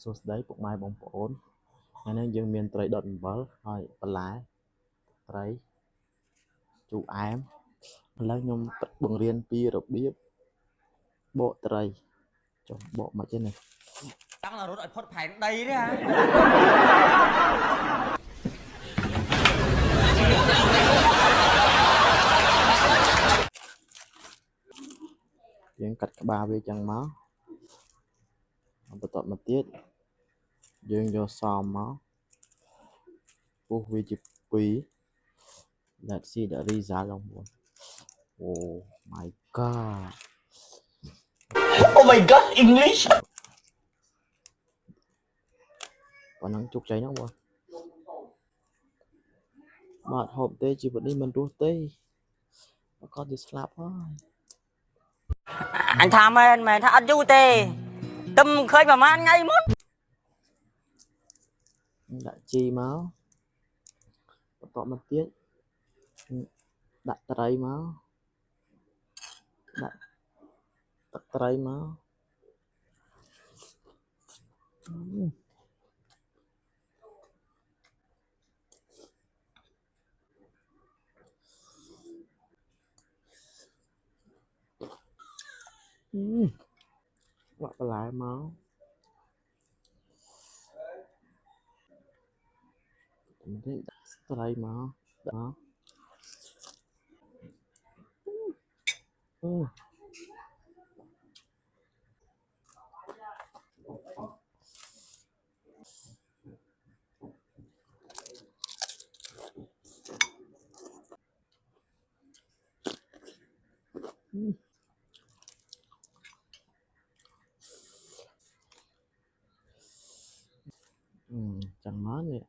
សួស្តីពុកម៉ែបងប្អូនថ្ងៃនេះយើងមានត្រីដុតអំបិលហើយបន្លែត្រីជូរអែមឥឡូវខ្ញុំបង្រៀនពីរបៀបបកត្រីចុះបកមិនទេណាចង់រត់ឲ្យផុតផែនដីទេហ៎យើងកាត់ក្បាលវាចឹងមកបន្ទាប់មកទៀតយើងយកសមមកពុះវាជា2 Let's see the result បងប្អូន Oh my god Oh my god English ប៉ុណ្ណឹងជោគជ័យហ្នឹងបងបាទហូបទេជីវិតនេះមិនរស់ទេក៏ទៅស្លាប់ហើយអញថាមែនថាអត់យូរទេទឹមឃើញប្រហែលថ្ងៃមុនដាក់ជីមកបន្ទាប់មកទៀតដាក់ត្រីមកដាក់ទឹកត្រីមកបាក់បន្លែមកបន្តិចដាក់ត្រីមកដាក់chẳng nói nè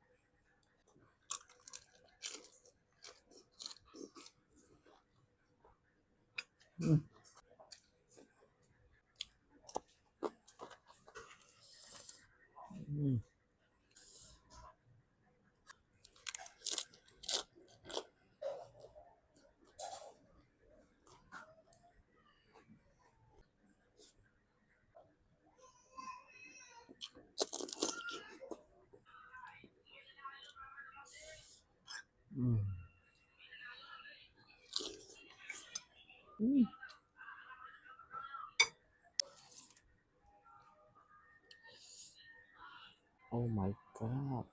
Oh my god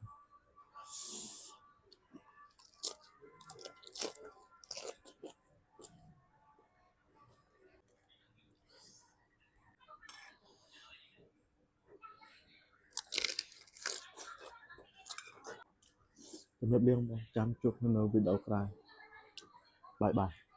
Tôi biết liên chăm chúc nó video cry bye bye